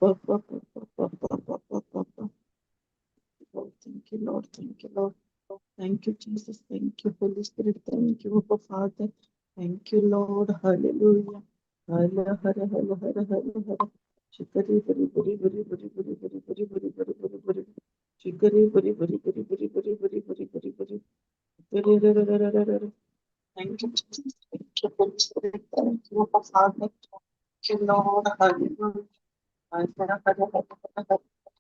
Thank you, Lord. Thank you, Lord. Thank you, Jesus. Thank you, Holy Spirit. Thank you, Abba Father. Thank you, Lord. Hallelujah. Hallelujah. Hallelujah. Hallelujah. Shikari bari bari bari bari bari bari bari bari bari bari bari. Shikari bari bari bari bari bari bari bari bari bari. Bari bari bari bari bari. Thank you, Jesus. Thank you, Holy Spirit. Thank you, Abba Father. Thank you, Lord. Hallelujah. Hallelujah. Hallelujah.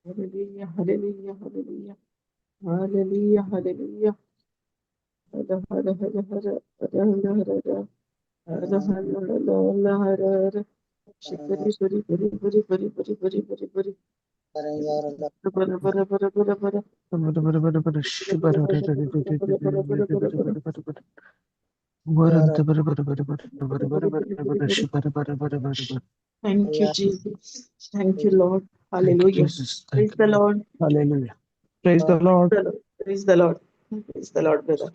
Hallelujah, hallelujah, hallelujah, hallelujah, hallelujah. Hara hara hara hara hara hara hara hara hara hara hara. Shikari bari bari bari bari bari bari bari bari. Bara bara bara bara bara. Bara bara bara bara bara bara bara bara bara. Thank you, Jesus. Thank you, Lord. Thank you, Hallelujah. Jesus. Praise Thank the you. Lord. Hallelujah. Praise the Praise Lord. the Lord. Praise the Lord. Praise the Lord, brother.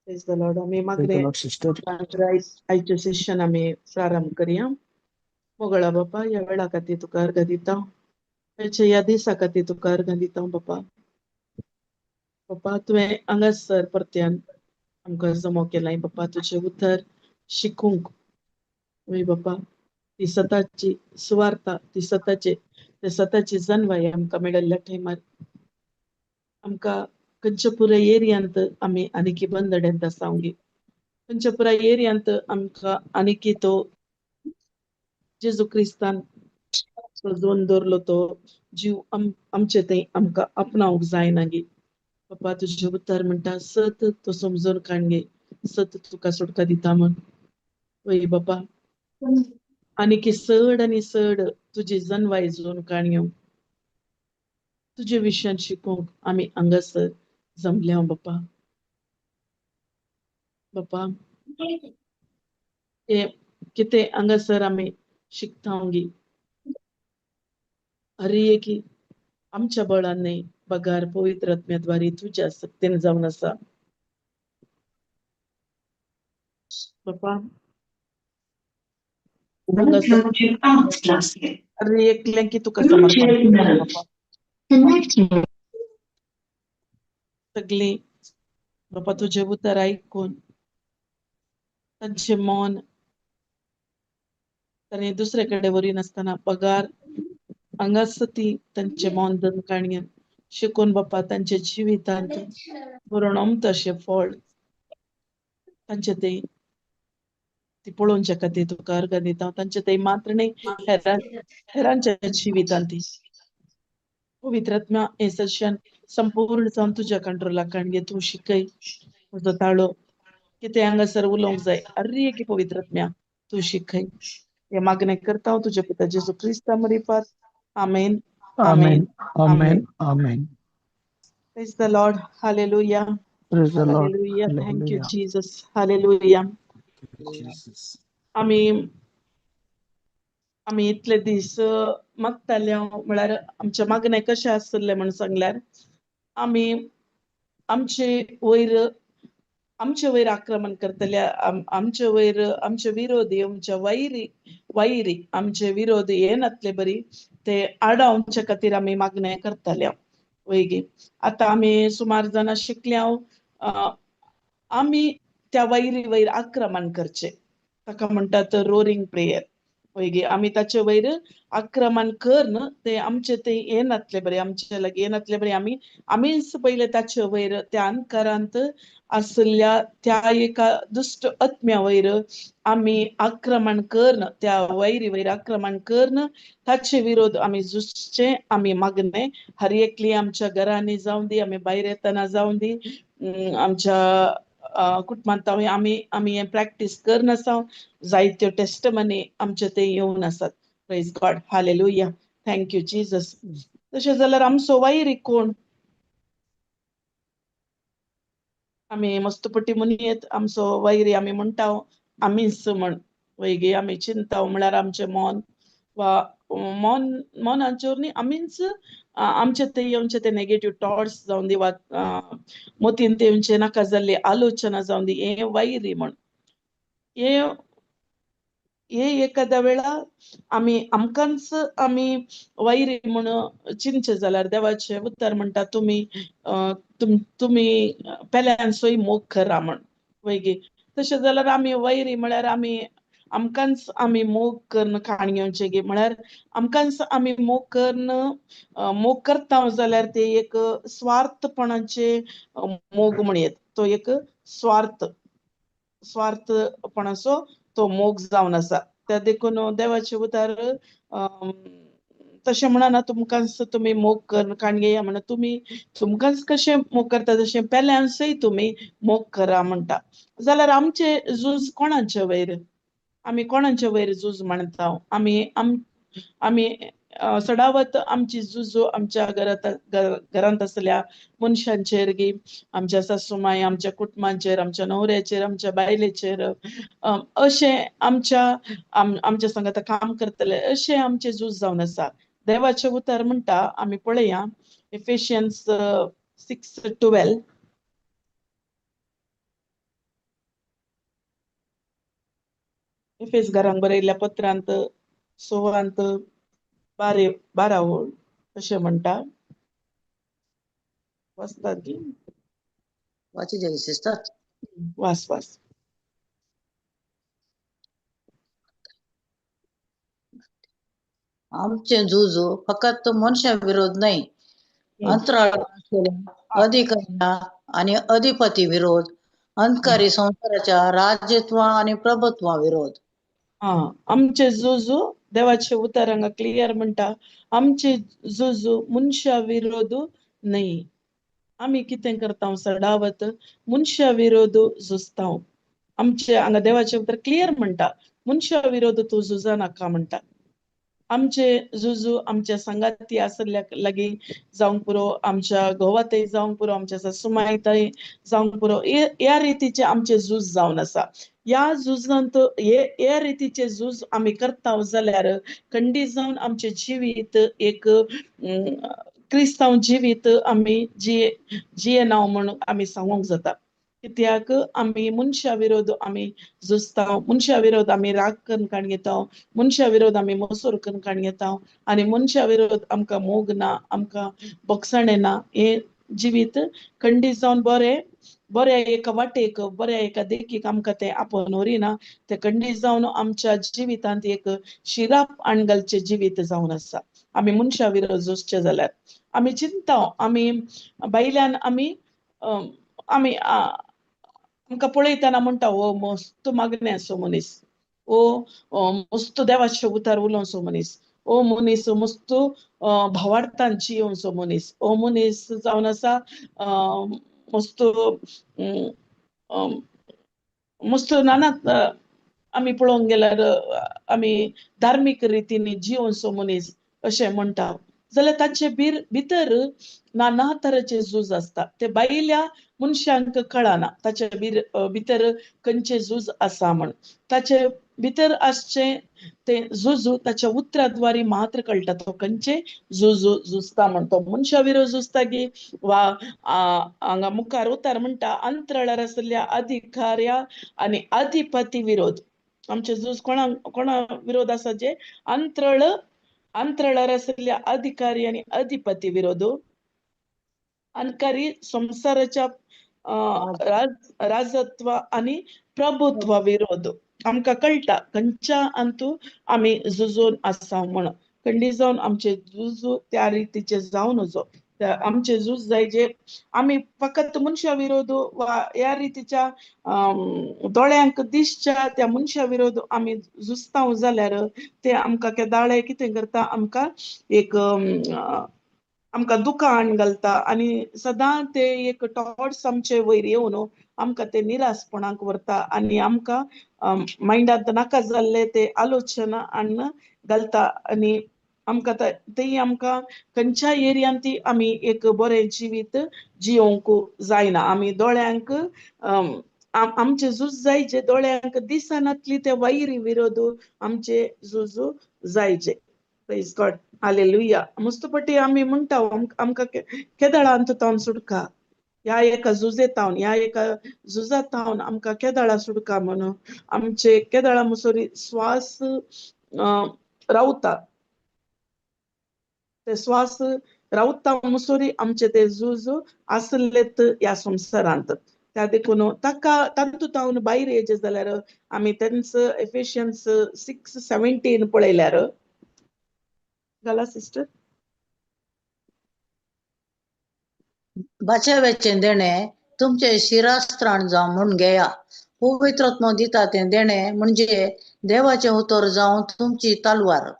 Praise the Lord. आम्ही Praise the मागणे Lord, sister. आयचे session आम्ही प्रारंभ करूया. मोगळा बापा या वेळा खातीर तुका अर्घ दिता. वेळच्या या दिसा खातीर तुका अर्घ दिता बापा. बापा तुवें हांगासर परत्यान आमकां जमो केलाय बापा तुझे उतर शिकूंक. वय बापा ती सताची सुवार्ता ती सताची जन्वाय आमकां मेळिल्ल्या टायमार आमकां खंयच्या पुराय एरियांत आमी आनीकी बंदड्यांत आसांगी. खंयच्या पुराय एरियांत आमकां आनीकी तो जेजू क्रिस्तान सजोवन दवरलो तो जीव आमचे थंय आमकां आपणावंक जायना गे. बापा तुझे उतर म्हणटा सत तो समजून काण गे. सत तुका सुटका दिता म्हण. वय बापा आनीकी चड आनी चड तुजी जन्वाय जोन काणयो तुजे विशयान शिकूंक आमी हांगासर जमल्या बापा. बापा हे कितें हांगासर आमी शिकतांगी हर एक आमच्या बळान न्हय पगार पवित्र आत्म्याद्वारे तुज्या सक्तीन जावन आसा. बापा हांगासर हर एकल्यां की तुका समर्पण करता बापा. सगळीं बापा तुझे उतर आयकून तांचे मौन ताणें दुसरे कडेन व्हरी नासतना पगार हांगाच ती तांचे मौन धरून काणयेन शिकून बापा तांचे जिवितांत मरणोम तशें फळ तांचे ते ती पळोवचे खातीर तुका अर्घ दिता. तांचे ते मात्र न्हय हेरांच्या जिवितांत ती पवित्र आत्मा हे सशन संपूर्ण जावन तुज्या कंट्रोलाक काणगे तूं शिकय म्हजो ताळो कितें हांगासर उलोवंक जाय हर एक पवित्र आत्म्या तूं शिकय. हे मागणें करता हांव तुज्या पुता जेजू Crysta मरिपात. Amen. Amen. Amen. Amen. Amen. Praise the Lord. Hallelujah. Praise the Lord. Hallelujah. Thank you, Hallelujah. Jesus. Hallelujah. Jesus. आम्ही इतले दीस मागताले म्हळ्यार आमचे मागणे कशें आसतले म्हण सांगल्यार आमी आमचे वयर आक्रमण करतले आमचे वयर आमचे विरोधी आमच्या वैरी आमचे विरोधी हे नातले बरी ते आडावचे खातीर आमी मागणे करतले वैगी. आतां आमी सुमार जाणां शिकल्या आमी त्या वैरी वयर आक्रमण करचे ताका म्हणटात रोरिंग प्रेयर. वैगी आमी ताचे वयर आक्रमण करन ते आमचे ते हे नातले बरे आमचे लागी हे नातले बरे आमीच पयले ताचे वयर त्या अंकारांत आसल्या त्या एका दुष्ट आत्म्या वयर आमी आक्रमण करन त्या वैरी वयर आक्रमण करन ताचे विरोध आमी झुजचे आमी मागणे हर एकली आमच्या घरांनी जावं दी आमी भायर येतना जावं दी आमच्या कुटुंबांत आमी हे प्रॅक्टीस करन आसा जायत्यो टेस्टमनी आमचे ते येवन आसात. Praise God. Hallelujah. Thank you Jesus. तशें जाल्यार आमचो वैरी कोण? आमी मस्तपटी म्हणयत आमचो वैरी आमी म्हणटाव आमीच म्हण. वैगी आमी चिंताव म्हळ्यार आमचें मन वा मनाचेर न्ही आमीच आमचे ते येवचे ते नेगेटिव्ह थॉट्स जावन दी वा मोतीन ते येवचे नाका जाल्ली आलोचना जावन दी हे वैरी म्हण. हे एखाद्या वेळा आमकांच आमी वैरी म्हण चिंतचे जाल्यार देवाचें उतर म्हणटा तुमी तुमी पेल्यान सोय मोग करा म्हण. वैगी तशें जाल्यार आमी वैरी म्हळ्यार आमकांच आमी मोग करून खाण घेवचे गे म्हळ्यार आमकांच आमी मोग करून मोग करता जाल्यार ते एक स्वार्थपणाचे मोग म्हणयत. तो एक स्वार्थपणाचो तो मोग जावन आसा. त्या देखून देवाचे उतार तशें म्हणना तुमकांच तुमी मोग करून खाण घेया म्हणून तुमकांच कशें मोग करता तशें पेल्यांचय तुमी मोग करा म्हणटा. जाल्यार आमचे झूज कोणाचे वयर? आमी कोणाचे वयर झूज मांडटा? आमी सदावत आमची झूज आमच्या घरांत आसल्या मनशांचेर गी आमच्या सासूमाय आमच्या कुटुंबाचेर आमच्या न्हवऱ्याचेर आमच्या बायलेचेर अशें आमच्या संगत काम करतले अशें आमचे झूज जावन आसा. देवाचें उतर म्हणटा आमी पळया इफिशियन्स 6:12. एफेस घरांक बरयल्ल्या पत्रांत 6:12 ओळ अशें म्हणटा. वाचतात गी वाची जाय सिस्टर. वाच. आमचे झुजू फकत मनुष्या विरोध नाही, अंतराळ अधिकाऱ्या आणि अधिपती विरोध, अंधकारी संसाराच्या राज्यत्व आणि प्रभुत्वा विरोध. आमचे झुजू देवाचे उतर हांगा क्लियर म्हणटा आमचे झुजू मनशा विरोध नाही. आमी कितें करता सदावत मनशा विरोध झुजता. आमचे हांगा देवाचे उतर क्लियर म्हणटा मनशा विरोध तूं झुजा नाका म्हणटा. आमचे झुजू आमच्या संगाती आसल्या लागीं जावंक पुरो, आमच्या घोवातय जावंक पुरो, आमच्या सासूमायतय जावंक पुरो, ह्या रितीचे आमचे झूज जावन आसा. ह्या झुजांत हे रितीचे झूज आमी करता जाल्यार खंडीत जावन आमचे जिवीत एक क्रिस्तांव जिवीत आमी जियेना म्हण आमी सांगूंक जाता. कित्याक आमी मनशा विरोध आमी झुजता, मनशा विरोध आमी राग करून काण घेता, मनशा विरोध आमी मसूर करून काण घेता आनी मनशा विरोध आमकां मोग ना, आमकां बगसण येना. हे जिवीत खंडीत जावन बऱ्या एका वाटेक बऱ्या एका देखीक आमकां ते आपोवन व्हरिना. ते खंडीत जावन आमच्या जिवितांत एक शिराप आणगलचे जिवीत जावन आसा. आमी मनशा विरोध झुजचे जाल्यार आमी चिंता आमी बायल्यान आमकां पळयतना म्हणटा हो मस्त मागण्याचो मनीस, मस्त देवाचे उतार उलोवचो मनीस, मनीस मस्त भावार्थान जियोवचो मनीस, मनीस जावन आसा मस्त नाना आमी पळोवंक गेल्यार आमी धार्मीक रितीन जियोवचो मनीस अशें म्हणटा. जाल्यार ताचे भितर नाना तरेचे झूज आसता. ते बायल्या मनशांक कळना ताचे भितर खंयचे झूज आसा म्हण. ताचे भितर आसचे ते झुजू ताच्या उतराद्वारे मात्र कळटा तो खंयचे झुजू झुजता म्हण. तो मनशा विरोध झुजता की वा हांगा मुखार उतार म्हणटा अंतराळार आसल्या अधिकाऱ्या आणि अधिपती विरोध. आमचे झूज कोणा विरोध आसा? जे अंतराळार आसल्या अधिकारी आणि अधिपती विरोध, अंधकारी संसाराच्या राजत्व आणि प्रभुत्व विरोध. आमकां कळटा खंयच्या अंतू आमी झुजून आसा म्हण. खंडीत जावन आमचे झूज त्या रितीचे जावन वचो. आमचे झूज जाय जे आमी फकत मनशा विरोध वा ह्या रितीच्या दोळ्यांक दिसच्या त्या मनशा विरोध आमी झुजता जाल्यार ते आमकां केदाळे कितें करता आमकां दुकान घालता आनी सदां ते एक टॉट्स आमचे वयर येवन आमकां ते निरासपणाक व्हरता आनी आमकां मायंडांत नाका जाल्ले ते आलोचना घालता आनी आमकां ती आमकां खंयच्या एरियान ती आमी एक बरें जिवीत जियोंक जायना. आमी दोळ्यांक आमचे झूज जायचे, दोळ्यांक दिसनातली ते वैरी विरोध आमचे झूज जायचे. Praise God, hallelujah. मुस्तपटी आमी म्हणटा आमकां केदळांत तावन सुटका, ह्या एका झुजेतावन, ह्या एका झुजातावन आमकां केदळा सुटका म्हणून आमचे केदळा मुसोरी श्वास रावता. ते श्वास रावता मुसोरी आमचे ते झूज आसलेत ह्या संवसारांत. त्या देखून तातूंत भायर येयचे जाल्यार आमी तेंच एफिशियन्स 6:17 पळयल्यार घाला सिस्टर. बाचेवेचें देणें तुमचे शिरास्त्राण जावं म्हूण घेया. पवित्र आत्मो दिता तें देणें म्हणजे देवाचें उतर जावं तुमची तलवार.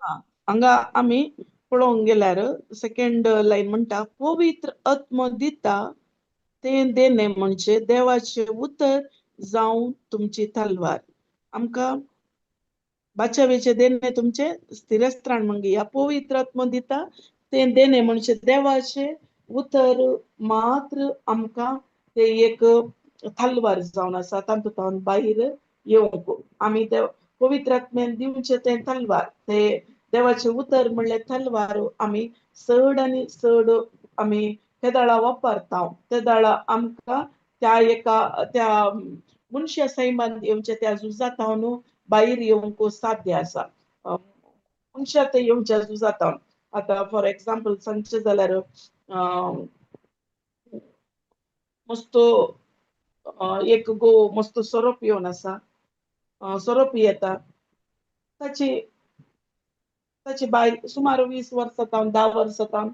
हांगा आमी पळोवंक गेल्यार सेकंड लायन म्हणटा, पवित्र आत्मो दिता तें देणें म्हणजे देवाचें उतर जावं तुमची तलवार. आमकां बाचेवेचे देणें तुमचे स्थिरस्त्राण म्हण घेया. पवित्र आत्मो दिता तें देणें म्हणजे देवाचे उतर मात्र आमकां ते एक तलवार जावन आसा, तातूंत भायर येवंक. आमी ते पवित्र आत्म्यान दिवचे तें तलवार, ते देवाचे उतर म्हणल्यार तलवार आमी चड आनी चड आमी केदळा वापरता. केदळा आमकां त्या मनशा सैमात येवचे त्या झुजातावन भायर येवंक साध्य आसा. मनशा ते येवच्या झुजातावन आतां फॉर एग्जाम्पल सांगचे जाल्यार मस्तो एक मस्तो सोरोप येवन आसा, सोरोप येता, ताची बायल सुमार 20 वर्सां तावन 10 वर्सां तावन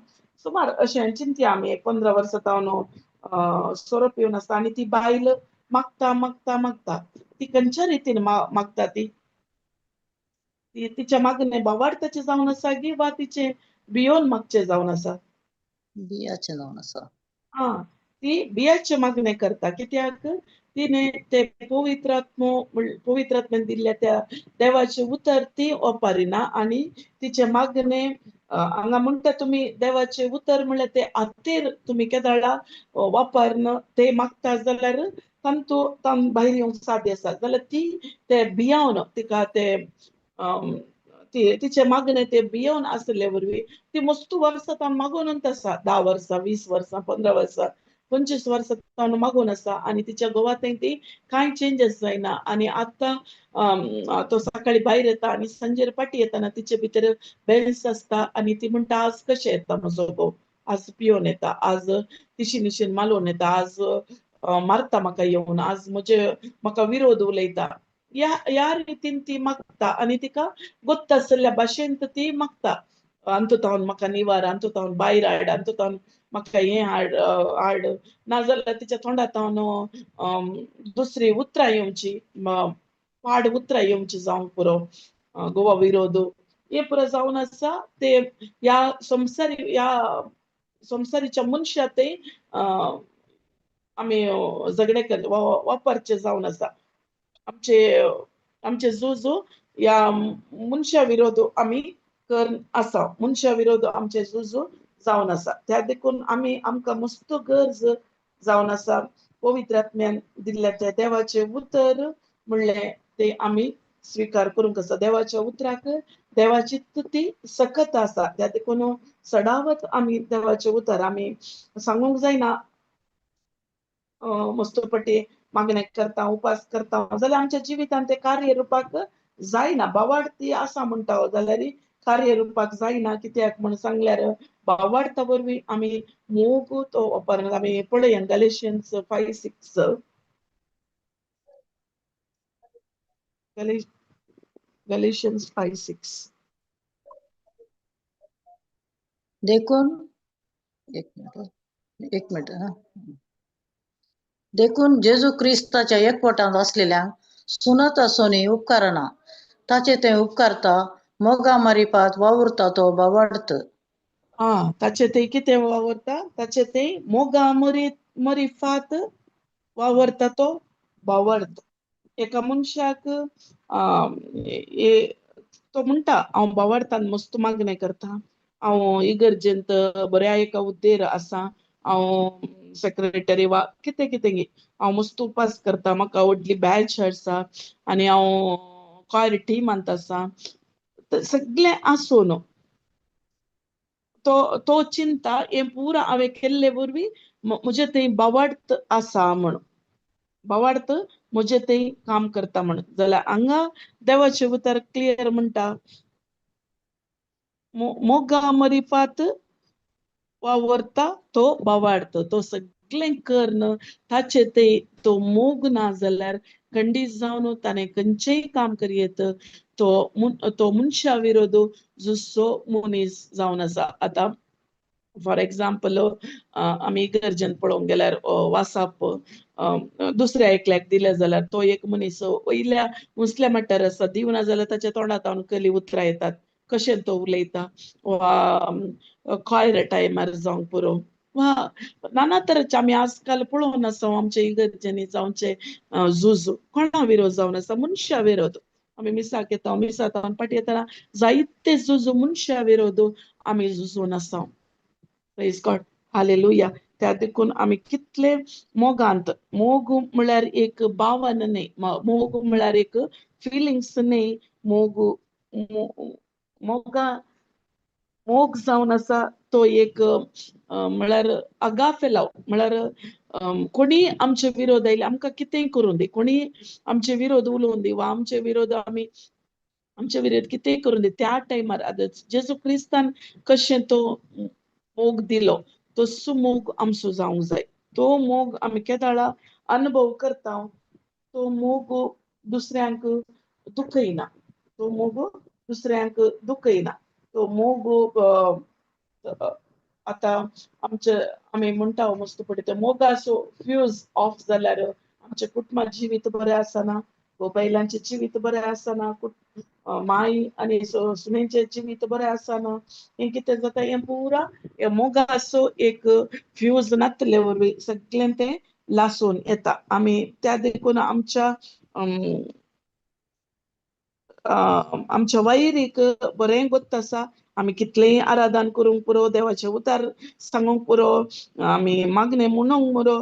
सुमार अशें चिंतया आमी 15 वर्सां तावन सोरोप येवन आसता आनी ती बायल मागता ती खंयच्या रितीन मागता ती तिच्या मागणे भावार्थाचे जावन आसा की वा तिचे भियोन मागचे जावन आसा? बियाचें जावन आसा. ती बियाचे मागणे करता, कित्याक तिने ते पवित्र आत्म्यान दिल्ल्या त्या देवाचे उतर ती वापरिना आनी तिचे मागणे हांगा म्हणटा तुमी देवाचे उतर म्हणल्यार ते हातीर तुमी केदळा वापरन ते मागता जाल्यार तातूंत भायर येवंक साध्य आसा. जाल्यार ती ते भियोन तिका ते तिचे मागणे ते भियोन आसले वरवीं ती मस्त वर्सां मागूनच आसा, 10 वर्सां 20 वर्सां 15 वर्सां 25 वर्सां मागून आसा आनी तिच्या गोवाताय ती कांय चेंजीस जायना. आनी आतां तो सकाळी भायर येता आनी सांजेर पाटी येताना तिचे भितर बेल्स आसता आनी ती म्हणटा आज कशें येता म्हजो घोव, आज पियोन येता, आज तिशीन मालोन येता, आज मारता म्हाका येवन, आज म्हाका विरोध उलयता. ह्या रितीन ती मागता आनी तिका गोत्ता आसल्या भाशेन ती मागता. अंतुतावन म्हाका निवार, अंतुतावन भायर हाड, अंतुतावन म्हाका हें हाड नाजाल्यार तिच्या तोंडातावन दुसरी उतरां येवची, पाड उतरां येवची जावंक पुरो गोवा विरोध हे पुरो जावन आसा. ते ह्या संवसारीच्या मनशा ते आमी झगडे वापरचे जावन आसा. आमचे झूज ह्या मनशा विरोध आमी कर आसा, मनशा विरोध आमचे झूज जावन आसा. त्या देखून आमकां मस्त गरज जावन आसा पवित्र आत्म्यान दिल्ल्या त्या देवाचे उतर म्हणले ते आमी स्वीकार करूंक आसा. देवाच्या उतराक देवाची ती सकत आसा. त्या देखून सदावत आमी देवाचे उतर आमी सांगूंक जायना मस्तपटी मागणे करता, उपास करता जाल्यार आमच्या जिवितांत ते कार्य रुपाक जायना. भावार्थी आसा म्हणटा जाल्यार कार्य रुपाक जायना. कित्याक म्हण सांगल्यार भावार्था वरवीं आमी मोग तो वापरना. आमी पळया गॅलेशियन्स 5:6 गॅलेशियन्स 5:6 देखून देखून जेजू क्रिस्ताच्या एकवटांत असलेल्यांक सुनत आसोनी उपकारना, ताचे ते उपकारता मोगा मारिपात वावुरता तो भावार्थ. ताचे ते कितें वावरता? ताचे ते मोगा मरिफात वावरता तो भावार्थ. एका मनशाक तो म्हणटा हांव बावार्थान मस्त मागणें करता, हांव इगर्जेंत बऱ्या एका हुद्देर आसा, हांव सेक्रेटरी वा कितें कितें गे, हांव मस्त उपास करता, म्हाका व्हडली बॅच आसा आनी हांव कॉयर टिमांत आसा. सगळें आसून तो चिंता हें पुरा हांवें केल्ले वरवीं म्हजे थंय बावार्थ आसा म्हण, बावार्थ म्हजे थंय काम करता म्हण. जाल्यार हांगा देवाचें उतर क्लियर म्हणटा, मोगा मरिपात वावरता तो बावार्थ. तो सगळें करन ताचे ते तो मोग ना जाल्यार खंडीत जावन ताणें खंयचेय काम करियेत तो मनशा विरोध जुस्सो मनीस जावन आसा. आतां फॉर एग्जाम्पल आमी इगर्जेंत पळोवंक गेल्यार वासाप दुसऱ्या एकल्याक दिलें जाल्यार तो एक मनीस वयल्या मुसल्या मट्टार आसा, दिवना जाल्यार ताच्या तोंडांत कली उतरां येतात, कशें तो उलयता, वा कॉयर टायमार जावंक पुरो, वा नाना तरेचे आमी आजकाल पळोवन आसा आमचे इगर्जेनी जावचे झूज कोणा विरोध जावन आसा, मनशा विरोध. आमी मिसाक येता, मिसांत पाटी येतना जायते झूज मनशा विरोध आमी झुजून आसा. Praise God, hallelujah. त्या देखून आमी कितले मोगांत, मोग म्हळ्यार एक भावन न्ही, मोग म्हळ्यार एक फिलिंग्स न्ही, मोग जावन आसा तो एक म्हळ्यार आगाफेलाव, म्हळ्यार कोणी आमचे विरोध आयले आमकां कितेंय करूं दी, कोणी आमचे विरोध उलोवन दी, वा आमचे विरोध कितेंय करूं दी, त्या टायमार जेजू क्रिस्तान कशें तो मोग दिलो तसो मोग आमचो जावंक जाय. तो मोग आमी केदाळा अनुभव करता, तो मोग दुसऱ्यांक दुखयना, तो मोग दुसऱ्यांक दुखयना. तो मोग आतां आमी म्हणटा मस्त पडटा ते मोगाचो फ्यूज ऑफ जाल्यार आमच्या कुटुंबात जिवीत बरें आसना, बायलांचे जिवीत बरें आसना, माय आनी सुनेचे जिवीत बरें आसना. हें कितें जाता, हें पुरा मोगाचो एक फ्यूज नासले वरवीं सगळें तें लासून येता. आमी त्या देखून आमच्या वैरीक बरें गोत्त आसा, आमी कितलेय आराधन करूंक पुरो, देवाचे उतार सांगूंक पुरो, आमी मागणें म्हणूंक पुरो,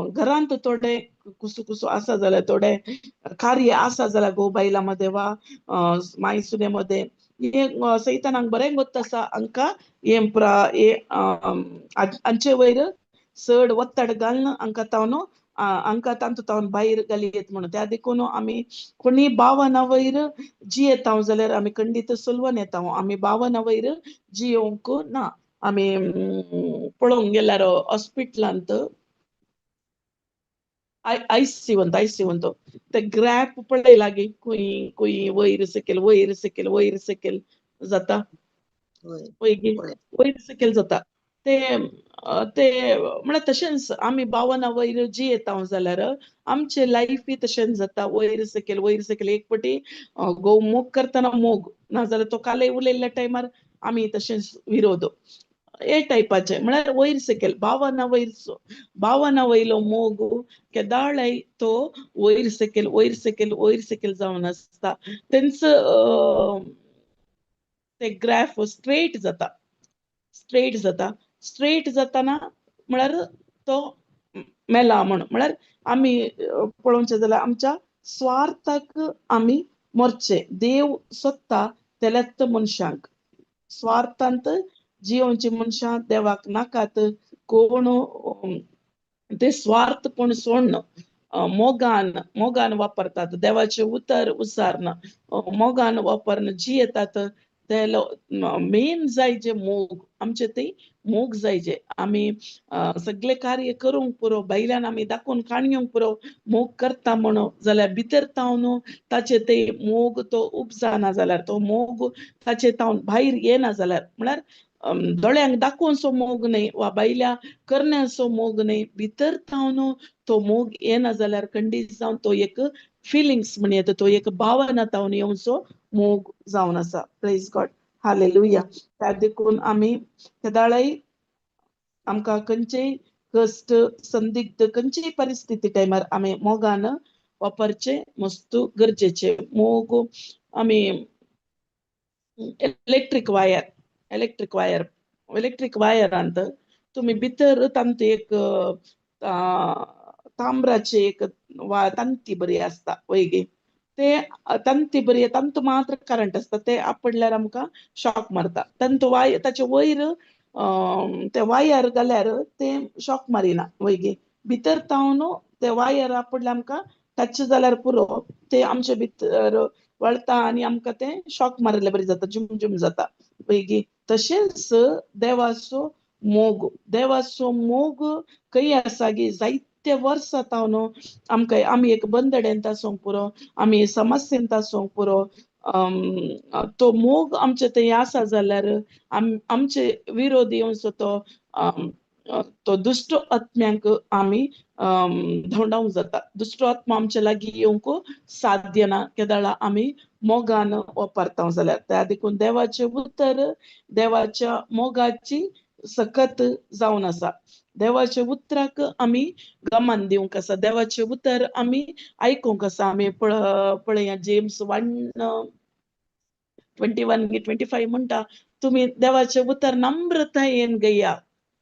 घरांत थोडे कुसू आसा जाल्यार थोडे कार्य आसा जाल्यार घोव बायलां मदें वा माय सुने मदें, हें सैतानाक बरें गोत्त आसा हांकां हांचे वयर चड वत्तड घालन हांकां तातूंत भायर घालयेत म्हणून. त्या देखून आमी कोणी भावना वयर जियेता जाल्यार आमी खंडीत सुलवून येता. आमी भावना वयर जियोंक ना. आमी पळोवंक गेल्यार हॉस्पिटलांत आयसीयूंत ते ग्रॅप पळयला गे, खूंय वयर सकयल जाता, पळय गे वयर सकयल जाता. ते म्हळ्यार तशेंच आमी भावना वयर जियेता जाल्यार आमचे लायफी तशेंच जाता, वयर सकयल एक पटी घोव मोग करतना मोग नाजाल्यार तो काले उलयल्ल्या टायमार आमी तशेंच विरोध, हे टायपाचे. म्हळ्यार वयर सकयल भावना वयलो मोग केदाळाय तो वयर सकयल जावन आसता. तेंच ते ग्राफ स्ट्रेट जाताना म्हळ्यार तो मेला म्हळ्यार आमी पळोवचें जाल्यार आमच्या स्वार्थाक आमी मरचे. देव सोदता तेल्यात मनशांक, स्वार्थांत जियोवची मनशां देवाक नाकात. कोण ते स्वार्थ कोण सोडन मोगान वापरतात, देवाचे उतर उसारन मोगान वापरन जियेतात. ते मेन जाय जे मोग आमचे ते मोग जाय जे आमी सगळे कार्य करूंक पुरो, बायल्यान आमी दाखोवन काणयोंक पुरो मोग करता म्हणून, जाल्यार भितर तावन ताचे ते मोग तो उपजाना जाल्यार, तो मोग ताचे तावन भायर येना जाल्यार, म्हळ्यार दोळ्यांक दाखोवचो मोग न्ही वा बायल्या करण्याचो मोग न्ही, भितर तावन तो मोग येना जाल्यार खंडीत जावन तो एक फिलिंग्स म्हण येता, तो एक भावना तावन येवचो मोग जावन आसा. Praise God, hallelujah. त्या देखून आमी केदाळाय आमकां खंयचेय कश्ट संदिग्ध खंयचीय परिस्थिती टायमार आमी मोगान वापरचे मस्त गरजेचे. मोग आमी इलेक्ट्रिक वायर इलेक्ट्रिक वायरांत तुम्ही भितर तांत एक तांब्राचे एक तांती बरी असता वैगी ते तांती बरी तांत मात्र करंट असता ते आपडल्यार आमकां शॉक मारता तांत ताचे वयर ते वायर घाल्यार ते शॉक मारिना वैगी भितर तावन ते वायर आपडल्यार आमकां टच जाल्यार पुरो ते आमचे भितर वळता आणि आमकां ते शॉक मारले बरी जाता जुम जुम जाता वैगी तशेंच देवाचो मोग खंय आसा गी जायते वर्सां तावन आमी एक बंदडेंत आसूंक पुरो आमी समस्येंत आसूंक पुरो तो मोग आमचे थंय आसा जाल्यार आमचे विरोधी असो तो दुष्ट आत्म्यांक आमी धोंडावंक जाता दुष्ट आत्मा आमचे लागीं येवंक साध्य ना केदाळा आमी मोगान वापरता जाल्यार त्या देखून देवाचे उतर देवाच्या मोगाची सकत जावन आसा देवाचे उतराक आमी गमान दिवंक आसा देवाचे उतर आमी आयकूंक आसा आमी पळया जेम्स 1:21-25 म्हणटा तुम्ही देवाचे उतर नम्रतायेन घेया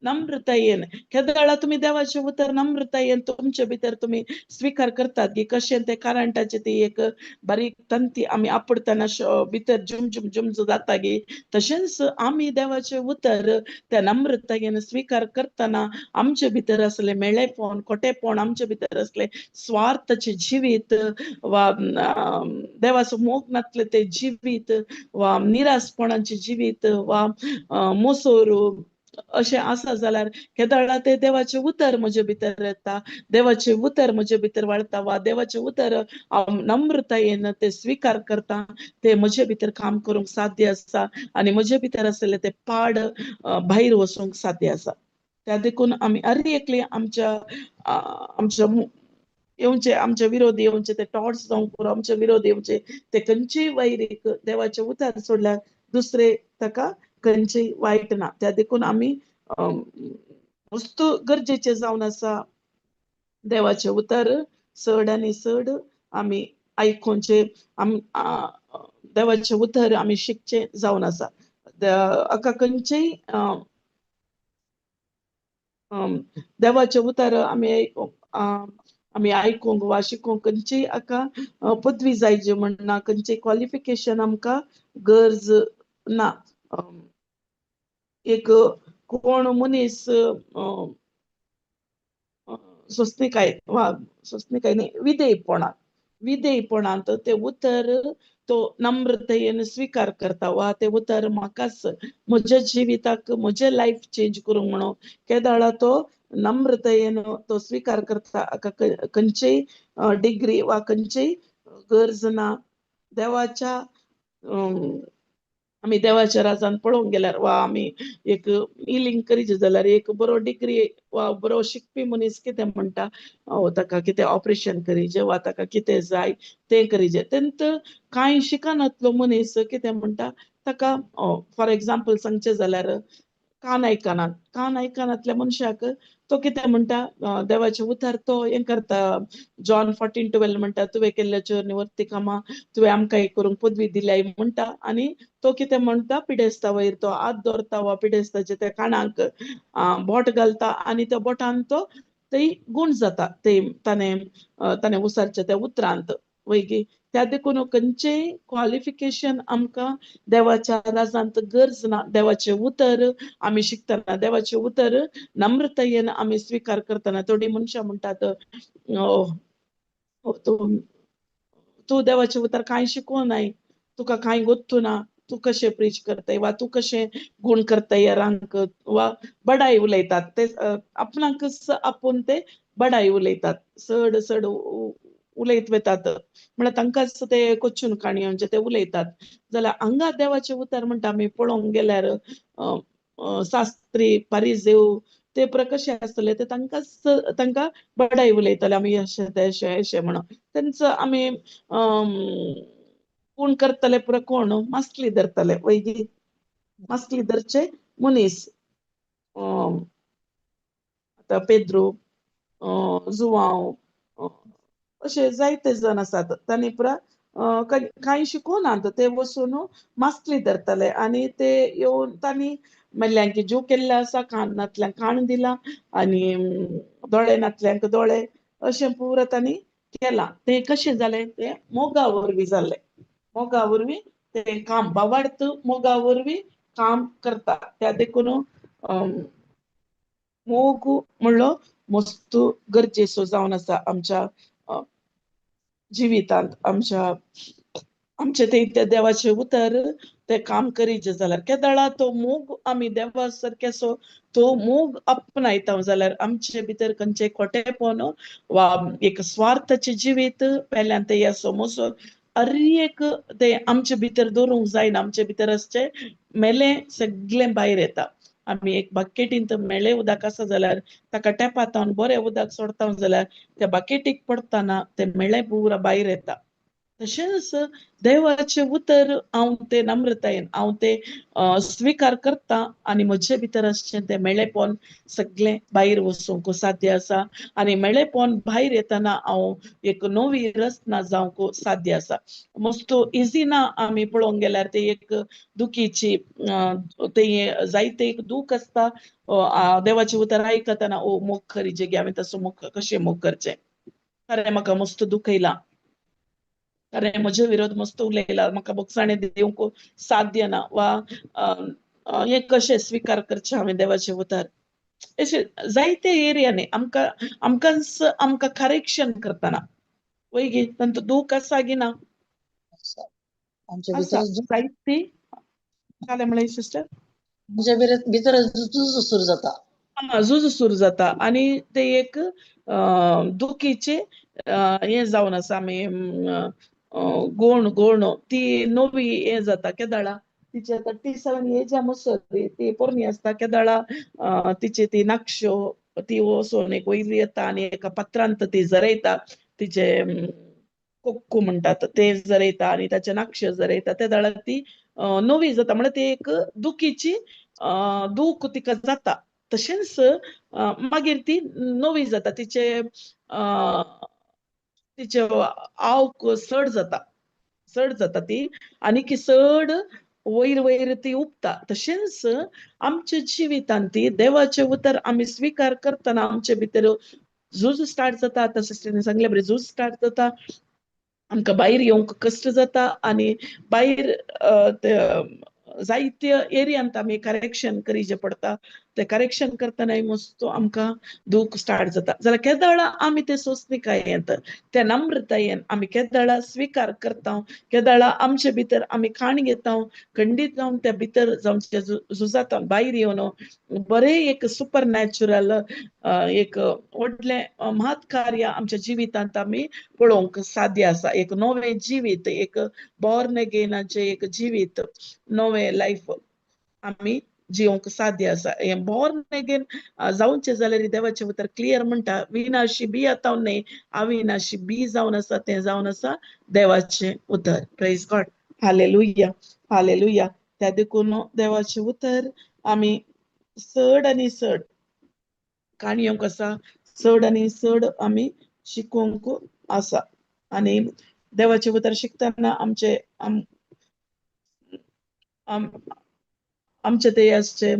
नम्रतायेन केदाळा तुम्ही देवाचे उतर नम्रतायेन तुमचे भितर तुम्ही स्वीकार करतात की कशें ते करंटाचे ती एक बारीक तंती आमी आपडतना भितर जुम जुम जुम जाता गे तशेंच आमी देवाचे उतर त्या नम्रतायेन स्वीकार करतना आमचे भितर असले मेळेपण खोटेपण आमचे भितर असले स्वार्थाचे जिवीत वा देवाचो मोग नासले ते जिवीत वा निरासपणाचे जिवीत वा मोसोर अशें आसा जाल्यार केदाळा ते देवाचे उतर म्हजे भितर येता देवाचे उतर म्हजे भितर वाळटा वा देवाचे उतर नम्रतायेन ते स्वीकार करता ते म्हजे भितर काम करूंक साध्य आसा आनी म्हजे भितर आसले ते पाड भायर वचूंक साध्य आसा त्या देखून आमी हर एकली आमच्या येवचे आमचे विरोधी येवचे ते टॉर्च जावंक पुरो आमचे विरोधी येवचे ते खंयचेय वैरीक देवाचे उतर सोडल्यार दुसरे ताका खंयचेय वायट ना त्या देखून आमी वस्तू गरजेचे जावन आसा देवाचे उतर चड आनी चड आमी आयकुचे देवाचे उतर आमी शिकचे जावन आसा हाका खंयचेय देवाचे उतर आमी आयकूंक वा शिकूंक खंयचीय हाका पदवी जायची म्हणना खंयचेय क्वॉलिफिकेशन आमकां गरज ना एक कोण मनीस सोंसणीकाय न्ही विधेयपणांत ते उतर तो नम्रतायेन स्वीकार करता वा ते उतर म्हाकाच म्हज्या जिविताक म्हजे लायफ चेंज करूंक म्हणून केदाळा तो नम्रतायेन तो स्वीकार करता हाका खंयचेय डिग्री वा खंयचेय गरज ना देवाच्या आमी देवाच्या राजान पळोवंक गेल्यार वा आमी एक हिलिंग करीचे जाल्यार एक बरो डिग्री वा बरो शिकपी मनीस कितें म्हणटा ताका कितें ऑपरेशन करीचे वा ताका कितें जाय तें करीचे तेंत कांय शिकनातलो मनीस कितें म्हणटा ताका फॉर एग्जाम्पल सांगचे जाल्यार कान आयकनातल्या मनशाक तो कितें म्हणटा देवाचे उतर तो हें करता जॉन 14:12 म्हणटा तुवें केल्ल्या चरणी वर्ती कामा तुवें आमकां एक करूंक पदवी दिल्याय म्हणटा आनी तो कितें म्हणटा पिडेस्ता वयर तो हात दवरता वा पिडेस्ताचे त्या कानाक बोट घालता आनी त्या बोटान तो थंय गुण जाता ते ताणें उसारच्या त्या उतरांत वैगी त्या देखून खंयचेय क्वॉलिफिकेशन आमकां देवाच्या राजांत गरज ना देवाचे उतर आमी शिकतना देवाचे उतर नम्रतायेन आमी स्वीकार करतना थोडी मनशां म्हणटात तूं देवाचे उतर कांय शिकूनाय तुका कांय गोत्तू ना तूं कशें प्रीच करताय वा तूं कशें गुण करताय रांक वा बडाय उलयतात ते आपणाकच आपूण ते बडाय उलयतात चड उलयत वेतात म्हळ्यार तांकांच ते कोच्चून काणयो ते उलयतात जाल्यार हांगा देवाचे उतर म्हणटा आमी पळोवंक गेल्यार शास्त्री फारिझेव ते कशे आसतले ते तांकां बडाय उलयताले आमी अशें म्हणून तेंचो आमी कोण करतले पुरो कोण मास्कली धरतले वैदी मास्कली धरचे मनीस आतां पेद्रू जुवांव अशे जायते जण आसात तांणी पुरा काही शिकोना ते वचून मासली धरतले आणि ते येवन तांणी मल्ल्यांक जीव केल्ले आसा, कानांतल्यान कान दिला आणि दोळ्यांतल्यांक दोळे अशें पुरो तांणी केला. ते कशें जालें ते मोगा वरवीं जालें. मोगा वरवीं ते काम बावार्थ मोगा वरवीं काम करता. त्या देखून मोग म्हणलो मस्त गरजेचो जावन आसा आमच्या जिवितांत. आमचे ते देवाचे उतर ते काम करीत जाल्यार केदळा तो मोग आमी देवा सारकेसो तो मोग आपणायता जाल्यार आमचे भितर खंयचे खोटेपण वा एक स्वार्थाचे जिवीत पेल्यान ते ह्या समोर हर एक ते आमचे भितर दवरूंक जायना. आमचे भितर आसचे मेले सगळें भायर येता. आमी एक बकेटींत मेले उदक आसा जाल्यार ताका टेपांत बरें उदक सोडता जाल्यार त्या बकेटीक पडटाना ते मेळे पुरा भायर येता. तशेंच देवाचे उतर हांव ते नम्रतायेन हांव ते स्वीकार करता आनी म्हजे भितर आसचें ते मेळेपण सगळें भायर वचूंक साध्य आसा आनी मेळेपण भायर येताना हांव एक नवी रचना जावंक साध्य आसा. मस्त इजी ना आमी पळोवंक गेल्यार ते एक दुखीची ते जायते एक दूख आसता. देवाचे उतर आयकतना ओ मोग खरी जगी हांवें तसो मोग कशें मोग करचें. खरें म्हाका मस्त दुख येयलां. खरें म्हजे विरोध मस्त उलयला. म्हाका बोगसाणें दिवंक साध्य ना वा हें कशें स्वीकार करचें हांवें देवाचें उतर. अशें जायते एरियांनी आमकां करेक्शन करतना वय गे तांचो दूख आसा गी ना आमच्या आसा भितर जायती जालें म्हणलें सिस्टर आमच्या भितर झूज सुरू जाता. झूज सुरू जाता आनी ते एक दुखीचे हें जावन आसा आमी गोण ती नवी हें जाता केदळा तिचे आतां 37 एजा मसर ती पोरणी आसता केदळा तिचे ती नाक्षो ती वचोन एक वयर येता आनी एका पत्रांत ती जरयता तिचे कोक्कू म्हणटात ते जरयता आनी ताचे नाक्ष जरयता त्या दळा ती नवी जाता म्हणल्यार ती एक दुखीची दूख तिका जाता. तशेंच मागीर ती नवी जाता तिचे आवक सड जाता ती आनीक सड वयर ती उपता. तशेंच आमच्या जिवितांत ती देवाचे उतर आमी स्वीकार करतना आमचे भितर झूज स्टार्ट जाता. आतां सिस्टरीन सांगले बरें झूज स्टार्ट जाता. आमकां भायर येवंक कश्ट जाता आनी भायर जायत्या एरियांत आमी करेक्शन करीचें पडटा. ते करेक्शन करतना मस्त आमकां दूख स्टार्ट जाता जाल्यार केदळा आमी ते सोंसणिकायेंत त्या नम्रतायेन आमी केदळा स्वीकार करता. केदळा आमचे भितर आमी खाण घेता खंडीत जावन त्या भितर जावच्या झुजांत भायर येवन बरें एक सुपर नॅचरल एक व्हडलें महत् कार्य आमच्या जिवितांत आमी पळोवंक साध्य आसा. एक नवें जिवीत एक बॉर्न अगेनाचें एक जिवीत नवें लायफ आमी जिवंक साध्य आसा. हें बॉर्न अगेन जावचें जाल्यार देवाचें उतर क्लियर म्हणटा विनाशी बी आतां न्ही अविनाशी बी जावन आसा तें जावन आसा देवाचें उतर. Praise God. Hallelujah hallelujah. त्या देखून देवाचें उतर आमी चड आनी चड काणयोंक आसा चड आनी चड आमी शिकोवंक आसा आनी देवाचें उतर शिकतना आमचे ते आसचे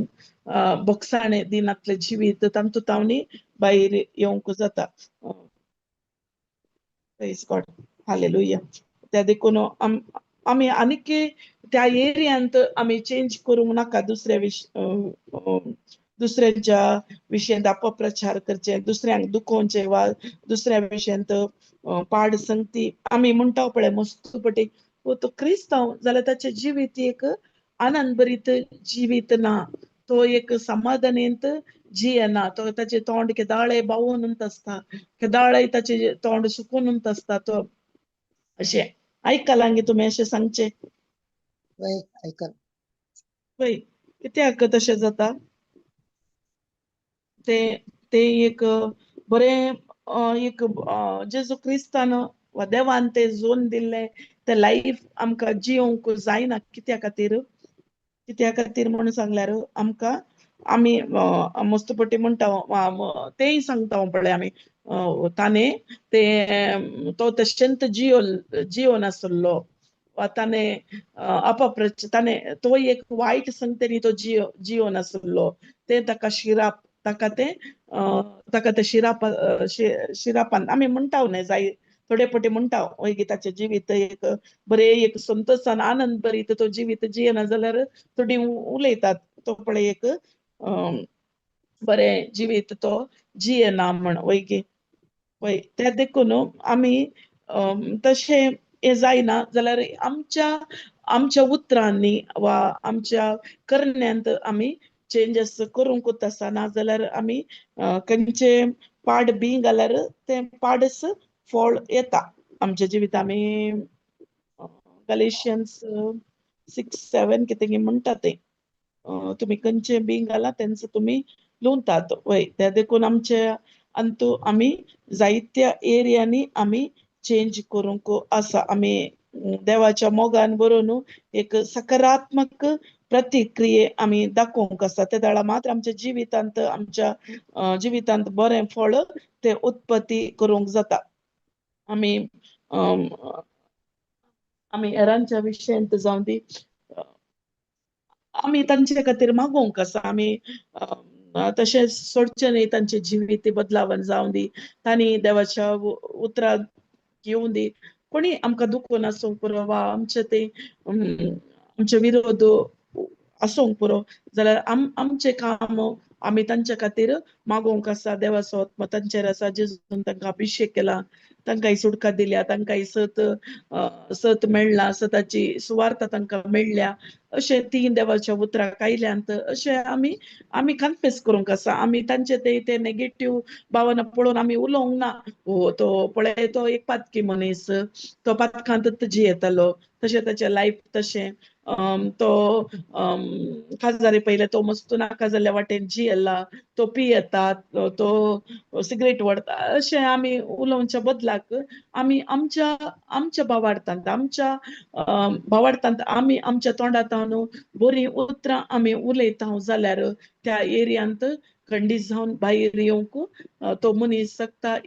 बोगसाणे दिनांतले जिवीत तातूंत आमी भायर येवंक जाता. Praise God. हालेलुया. त्या देखून आमी आनीक त्या एरियांत आमी चेंज करूंक नाका. दुसऱ्यांच्या विशयांत अपप्रचार करचे दुसऱ्यांक दुखोवचें वा दुसऱ्या विशयांत पाड संगती आमी म्हणटा पळय मस्त पटी तो क्रिस्तांव जाल्यार ताचें जिवीत एक आनंद भरीत जिवीत ना. तो एक समाधानेंत जियेना. तो ताचें तोंड केदाळे बावून आसता. केदाळे ताचें तोंड सुकून आसता. तो अशें आयकलां गे तुमी अशें सांगचें पळय कित्याक तशें जाता ते एक बरें एक जेजू क्रिस्तान वा देवान तें जोन दिल्लें तें लायफ आमकां जिवंक जायना. कित्या खातीर म्हूण सांगल्यार आमकां आम्ही मस्तपटी म्हणटा तेय सांगता पळय आमी ताने ते तो तशेंत जियो नासलो वा ताने अपप्रच ताने तो एक वायट संगतेनी तो जियो नासलो ते ताका शिराप ताका ते शिरापान आमी म्हणटा न्हय जाय थोडे पटी म्हणटा वय ताचे जिवीत एक बरे एक संतोषान आनंद भरीत तो जिवीत जियेना जाल्यार थोडी उलयतात तो पळय एक बरे जिवीत तो जियेना म्हण वय वय ते देखून आमी तशे हे जायना जाल्यार आमच्या उतरांनी वा आमच्या करण्यांत आमी चेंजेस करूंकूच आसा ना जाल्यार आमी खंयचे पाड बी घाल्यार ते पाडच फळ येता आमच्या जिवितांत आमी गॅलेशियन्स 6:7 कितें म्हणटा ते तुम्ही खंयचे बी घाला तेंच तुम्ही लुंतात वय त्या देखून आमच्या अंतू आमी जायत्या एरियांनी आमी चेंज करूंक आसा आमी देवाच्या मोगान बरोवन एक सकारात्मक प्रतिक्रिये आमी दाखोवंक आसा ते दाळा मात्र आमच्या जिवितांत बरें फळ ते उत्पत्ती करूंक जाता आमी हेरांच्या विशयांत जावन दी आमी तांचे खातीर मागोवंक आसा आमी तशेंच सोडचे न्हय तांचे जिवीत बदलावन जावं दी तांणी देवाच्या उतरां घेवं दी कोणी आमकां दुखोवन आसूंक पुरो वा आमचे विरोध आसूंक पुरो जाल्यार आमचे काम आमी तांचे खातीर मागोवंक आसा देवाचो आत्मा तांचेर आसा जेजून तांकां अभिषेक केला तांकां सुटका दिल्या तांकां सत मेळ्ळा सताची सुवार्थ तांकां मेळ्ळ्या अशें ती देवाच्या उतराक आयल्यांत अशें आमी कन्फेस करूंक आसा आमी तांचे ते नेगेटिव्ह भावना पळोवन आमी उलोवंक ना तो पळय तो एक पातकी मनीस तो पातकांतच जियेतालो तशें ताचें लायफ तशें तो खासदारी पयले तो मस्तू नाका जाल्ल्या वाटेन जियेला तो पियेता तो सिगरेट ओडता अशें आमी उलोवच्या बदलाक आमी आमच्या भावार्थांत आमी आमच्या तोंडांतल्यान बरी उतरां आमी उलयता जाल्यार त्या एरियांत खंडीत जावन भायर येवंक तो मनीस सकता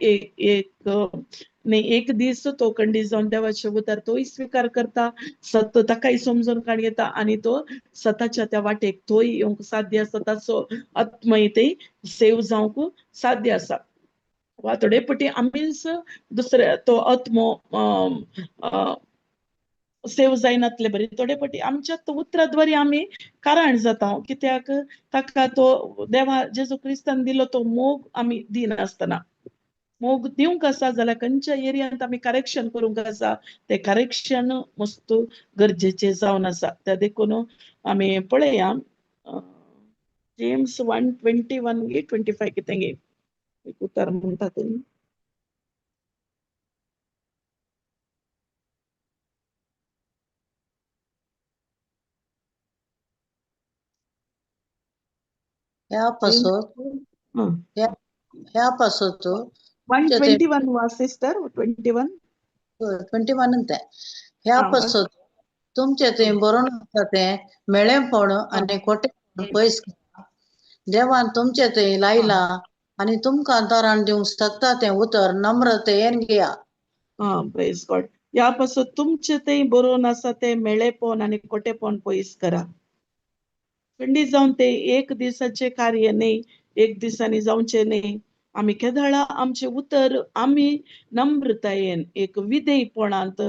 एक दीस तो खंडीत जावन देवाचे उतर तोय स्वीकार करता सत ताकाय समजून काण येता आनी तो सताच्या त्या वाटेक तोय येवंक साध्य आसा ताचो आत्मय ते सेव जावंक साध्य आसा वा थोडे पटी आमीच दुसऱ्या तो आत्मो सेव जायनातले बरे थोडे पटी आमच्या उतराद्वारे आमी कारण जाता कित्याक ताका तो देवा जेजू क्रिस्तान दिलो तो मोग आमी दिनासतना मोग दिवंक आसा जाल्यार खंयच्या एरियांत आमी करेक्शन करूंक आसा ते करेक्शन मस्त गरजेचे जावन आसा त्या देखून आमी पळया जेम्स 1:21-25 कितें गे उतर म्हणटा ते ह्या पासत 1:21 वा सिस्टर 21 21 ಅಂತೆ ह्या पासत तुमचे ते बरोवन आसा ते मेळेपण आनी खोटेपण पयस देवान तुमचे ते लायला आनी तुमकां दारान दिवंक शकता ते उतर नम्रतेन घेया प्रेज गॉड ह्या पासून तुमचे ते बरोवन आसा ते मेळेपण आनी खोटेपण पयस करा खंडीत जावन ते एक दिसाचे कार्य न्हय एक दिसांनी जावचे न्हय आमी केदाळा आमचे उतर आमी नम्रतायेन एक विधेयपणांत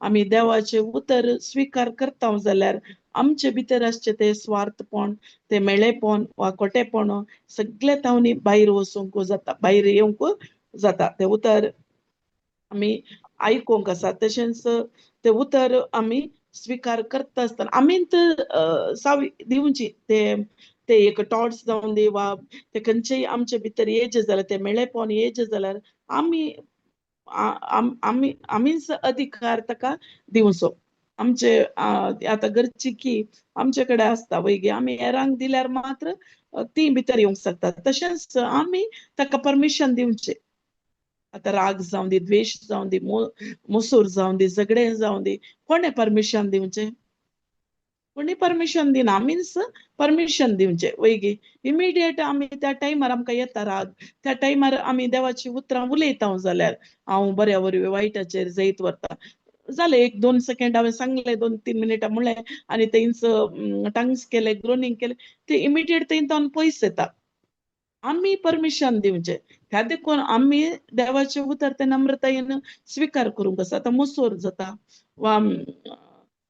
आमी देवाचे उतर स्वीकार करता जाल्यार आमचे भितर आसचे ते स्वार्थपण ते मेळेपण वा खोटेपण सगळे तावनी भायर वचूंक जाता भायर येवंक जाता ते उतर आमी आयकूंक आसा तशेंच ते उतर आमी स्वीकार करता आसतना आमीच सावी दिवची ते एक टॉट्स जावन दी वा ते खंयचेय आमचे भितर येयचे जाल्यार ते मेळेपण येयचे जाल्यार आमीच अधिकार ताका दिवचो आमचे आतां घरची की आमचे कडेन आसता वैगी आमी हेरांक दिल्यार मात्र ती भितर येवंक शकता तशेंच आमी ताका परमिशन दिवचें आतां राग जावं दी द्वेष जावं दी मुसूर जावं दी झगडे जावं दी कोणे परमिशन दिवचें कोणी परमिशन दिना मीन्स परमिशन दिवचे वैगी इमिडिएट आम्ही त्या टायमार आमकां येता राग त्या टायमार आम्ही देवाची उतरां उलयता जाल्यार हांव बऱ्या वरवीं वायटाचेर जैत व्हरता जालें 1-2 सेकंड हांवें सांगलें 2-3 मिनिटां म्हणलें आनी तेंच टंग्स केले ग्रोनिंग केले ते इमिडिएट तेंतून पयस येता आम्ही परमिशन दिवचे ह्या देखून आम्ही देवाचे उतर ते नम्रतायेन स्वीकार करूंक आसा आतां मुसोर जाता वा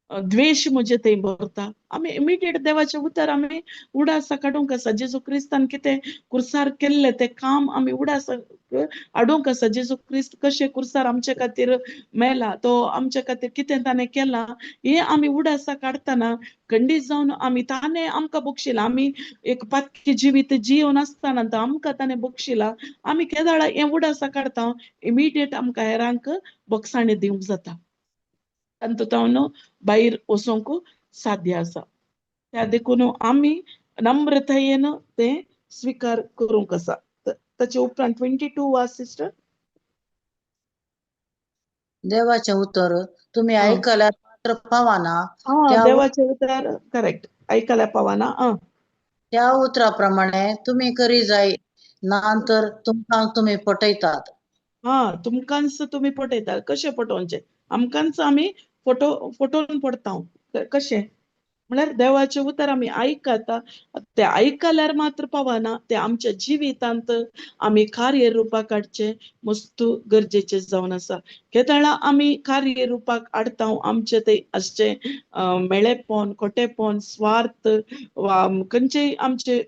द्वेष म्हणजे थंय भरता आमी इमिडिएट देवाचे उतर आमी उडासा काडूंक आसा जेजू क्रिस्तान कितें कुर्सार केल्लें तें काम आमी उडास हाडूंक आसा जेजू क्रिस्त कशें कुर्सार आमचे खातीर मेला तो आमचे खातीर कितें ताणें केलां हें आमी उडासा काडटना खंडीत जावन आमी ताणें आमकां बक्षिलां आमी एक पातकी जिवीत जियोन आसतना आमकां ताणें बक्षिलां आमी केदाळा हें उडासा काडटा इमिडिएट आमकां हेरांक बक्षाणी दिवंक जाता तातूंत भायर वचोंक साध्य आसा त्या देखून आमी नम्रतायेन तें स्वीकार करूंक आसा ताचे उपरांत 22 वाच सिस्टर देवाचे उतर तुम्ही ऐकल्यार मात्र पावाना देवाचे उतर करेक्ट ऐकायला पावाना त्या उतराप्रमाणे तुम्ही करी जाय नंतर तुमकां तुम्ही पटयतात तुमकांच तुम्ही पटयता कशें पटोवचें आमकांच आमी फटोवन पडता कशें म्हळ्यार देवाचे उतर आमी आयकता ते आयकल्यार मात्र पावना ते आमच्या जिवितांत आमी कार्य रुपाक हाडचे मस्त गरजेचे जावन आसा केदाळा आमी कार्य रुपाक हाडटा आमचे ते आसचे मेळेपण खोटेपण स्वार्थ वा खंयचेय आमचे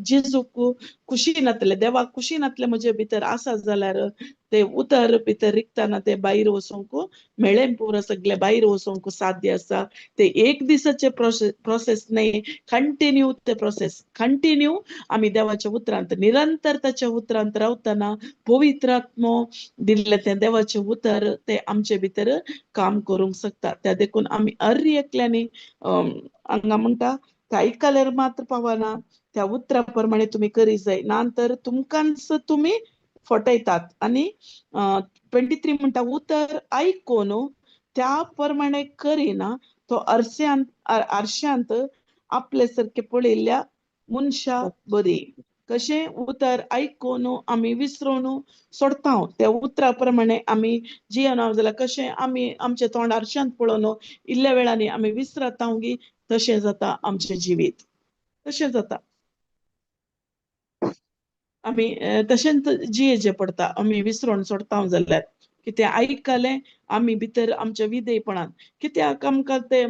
जेजूक खुशी नातले देवाक खुशी नातले म्हजे भितर आसा जाल्यार ते उतर भितर रिकताना ते भायर वचोंक मेळ्ळें पुरो सगळे भायर वचोंक साध्य आसा ते एक दिसाचे प्रोसेस न्ही कंटिन्यू ते प्रोसेस कंटिन्यू आमी देवाच्या उतरांत निरंतर ताच्या उतरांत रावतना पवित्र आत्मो दिल्ले ते देवाचे उतर ते आमचे भितर काम करूंक शकता त्या देखून आमी हर एकल्यानी हांगा म्हणटा ते आयकल्यार मात्र पावना त्या उतरा प्रमाणे तुम्ही करी जाय नंतर तुमकांच तुम्ही फटयतात आणि 23 म्हणटा उतर आयकून त्या प्रमाणे करिना तो आरश्यांत आपले सारखे पळयल्ल्या मनशा बरी कशें उतर आयकून आमी विसरून सोडता त्या उतरा प्रमाणे आमी जियेना जाल्यार कशें आमी आमचे तोंड आरश्यांत पळोवन इल्ल्या वेळांनी आमी विसरता तशें जाता आमचें जिवीत तशें जाता आमी तशेंच जियेचें पडटा आमी विसरून सोडता जाल्यार कितें आयकलें आमी भितर आमच्या विधेयपणान कित्याक आमकां ते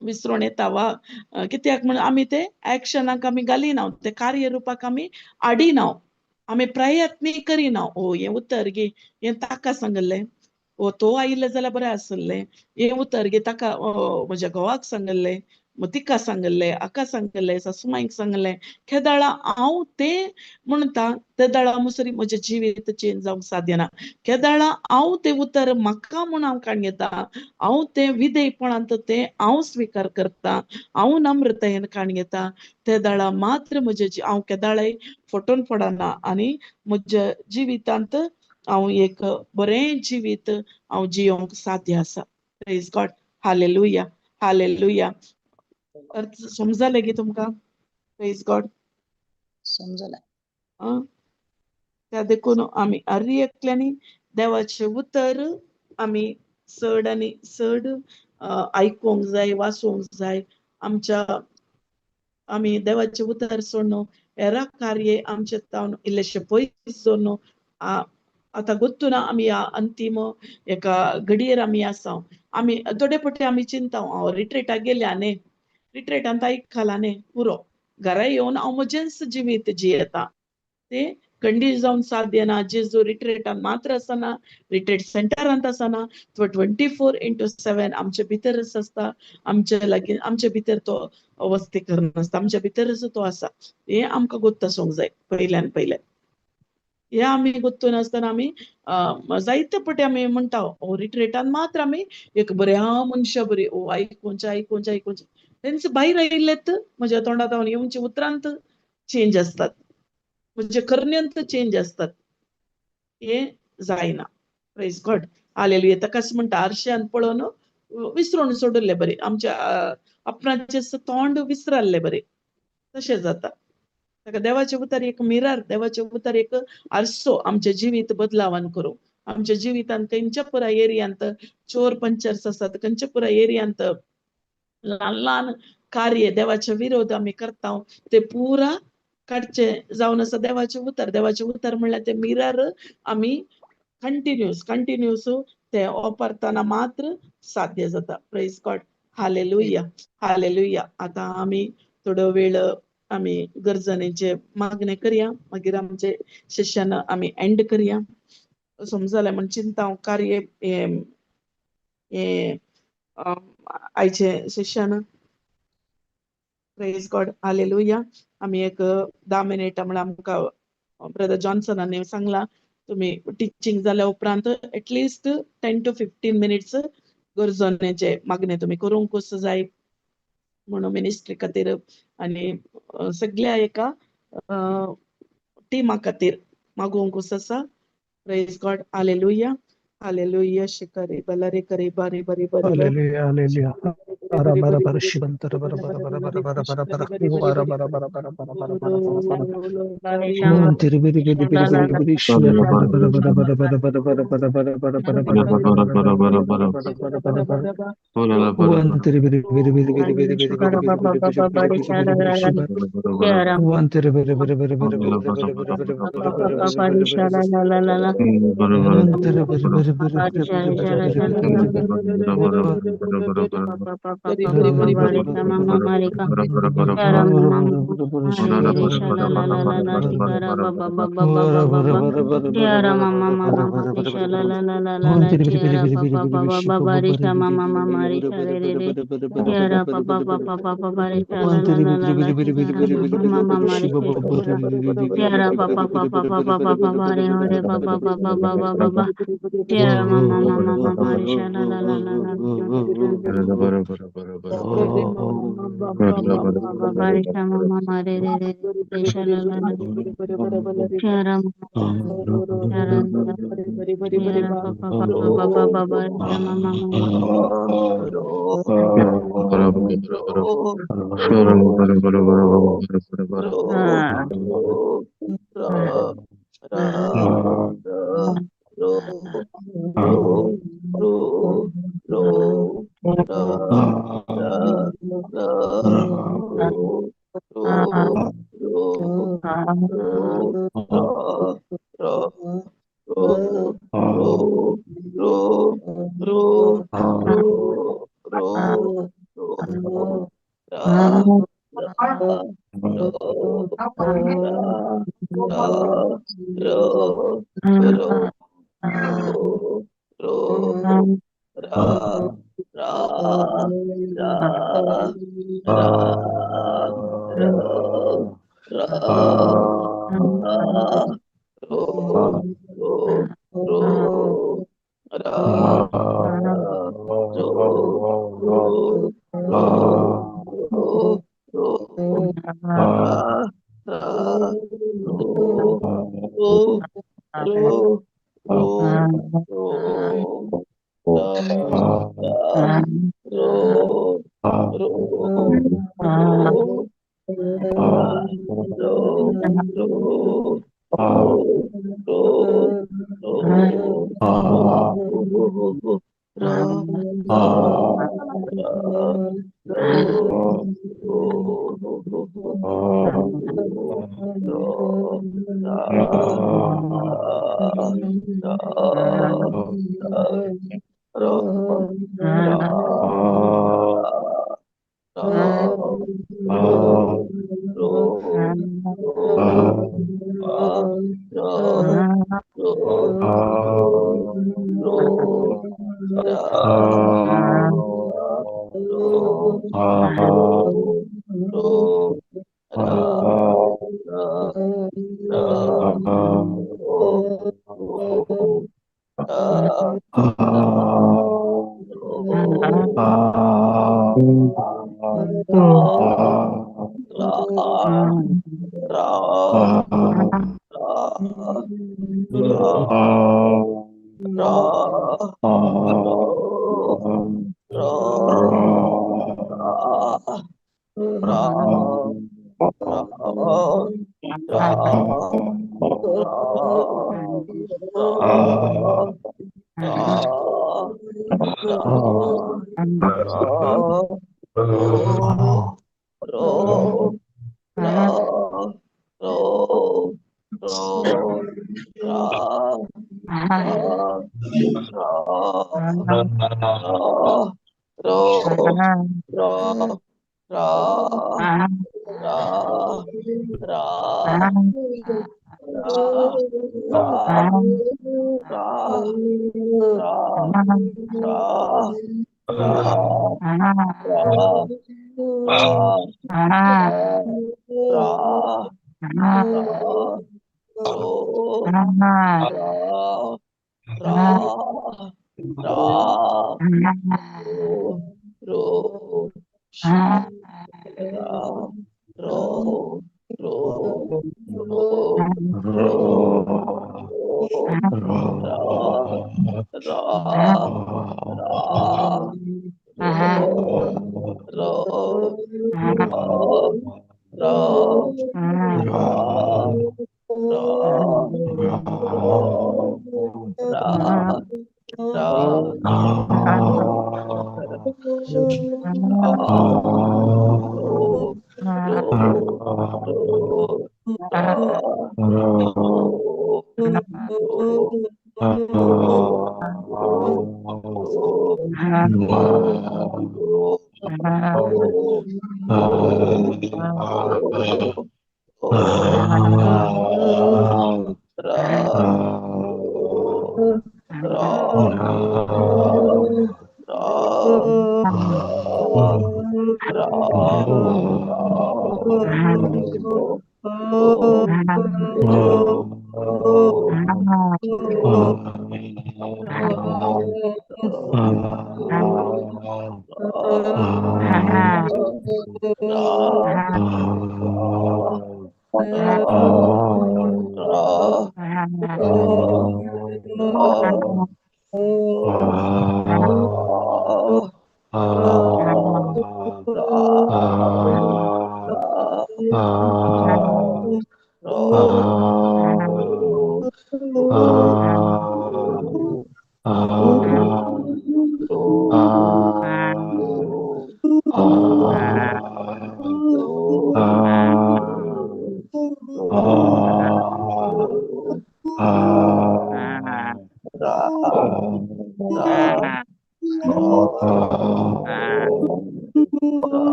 विसरून येता वा कित्याक म्हण आमी ते एक्शनाक आमी घालिना ते कार्य रुपाक आमी हाडिना आमी प्रयत्न करिना हें उतर गे हें ताका सांगलें तो आयिल्लें जाल्यार बरें आसलें हें उतर गे ताका म्हज्या घोवाक सांगलें तिका सांगलें हाका सांगलें सासूमाईक सांगलें केदाळा हांव तें म्हणटा तेदाळा मुसरी म्हजें जिवीत चेंज जावंक साध्य ना केदाळा हांव तें उतर म्हाका म्हूण हांव काण घेता हांव तें विधेयपणांत तें हांव स्वीकार करता हांव नम्रतायेन काण घेता तेदाळा मात्र म्हजें हांव केदाळय फटोवन पडना आनी म्हज्या जिवितांत हांव एक बरें जिवीत हांव जियोंक साध्य आसा प्रेज गॉड हालेलुया हालेलुया समजलें की तुमकां प्रेज गॉड समजलें त्या देखून आमी हर एकल्यांनी देवाचे उतर आमी चड आनी चड आयकूंक जाय वाचूंक जाय आमच्या आमी देवाचे उतर सोडून हेरा कार्य आमचे जावन इल्लेशे पयस सोडून आतां गोत्तून आमी अंतीम एका घडयेर आमी आसा आमी थोडे पटी आमी चिंता रिट्रीटाक गेल्या न्ही रिट्रीटांत आयकला न्ही पुरो घरा येवन हांव म्हजेंच जिवीत जियेता ते खंडीत जावन साध्य ना जेजू रिट्रीटांत मात्र आसना रिट्रीट सेंटरांत आसना तो 24/7 आमचे भितरच आसता आमचे लागीं आमचे भितर तो वस्ती करनासता आमच्या भितरच तो आसा हें आमकां गोत्त आसूंक जाय पयल्यान पयलें हे आमी गोत्तून आसतना आमी जायते पटी आमी म्हणटा रिट्रीटांत मात्र आमी एक बऱ्या मनशा बरी आयकूंचे तेंच भायर आयिल्लेत म्हज्या तोंडांत येवचे उतरांत चेंज आसतात म्हणजे करण्यांत चेंज आसतात हे जायना प्रेज गॉड हालेलुया ताकाच म्हणटा आरश्यान पळोवन विसरून सोडले बरे आमच्या आपणाचे तोंड विसरले बरे तशें जाता. ताका देवाचे उतर एक मिरर, देवाचे उतर एक आरसो आमचे जिवीत बदलावन करूं. आमच्या जिवितांत खंयच्या पुरा एरियांत चोर पंचर्स आसात, खंयच्या पुरा एरियांत ल्हान ल्हान कार्य देवाच्या विरोध आमी करता ते पुरा काडचे जावन आसा देवाचे उतर म्हणल्यार ते मिरर आमी कंटिन्यूस ते वापरताना मात्र साध्य जाता. Praise God. Hallelujah hallelujah. आता आमी थोडो वेळ आमी गरजणेचे मागणे करया, मागीर आमचे सेशन आमी एंड करया. समजले म्हण चिंता हांव कार्य आयचे सेशन. Praise God. हालेलुया. आमी एक 10 मिनिटां म्हळ्यार आमकां ब्रदर जॉन्सनाने सांगला तुम्ही टीचिंग जाल्या उपरांत एटलिस्ट 10 to 15 मिनिट्स गरजणेचे मागणे तुम्ही करूंकच जाय म्हणून मिनिस्ट्री खातीर आनी सगळ्या एका टिमा खातीर मागोवंकूच आसा. Praise God. Hallelujah hallelujah. शिकरे बलरे करे बारे बारे बारे Hallelujah, hallelujah. Bara bara bara shibantara bara bara bara bara bara bara bara bara bara bara bara bara bara bara bara. Oh, tiri biri biri biri biri biri shibara bara bara bara bara bara bara bara bara bara bara bara bara bara bara bara bara bara bara. One tiri biri biri biri biri biri biri biri biri biri biri biri shibara. One tiri biri biri biri biri biri biri biri biri biri biri biri biri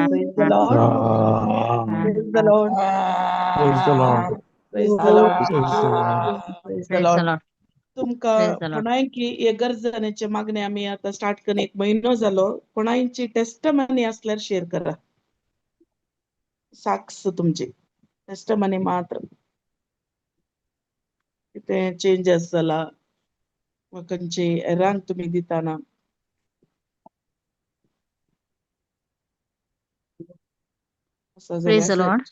Praise the Lord. Praise the Lord. Praise the Lord. Praise the Lord. Praise the Lord. Praise the Praise the Lord. Lord. तुमका Praise the Lord. कोणायंकी हे गरजण्याचे मागणे आम्ही आता start करून 1 महिनो जालो. कोणायंची testimony असल्यार share करा. Socks तुमची टेस्टमनी मात्र कितें चेंजेस जाला वा खंयची एरांक तुम्ही दिताना असं Praise the जाल्यार Lord.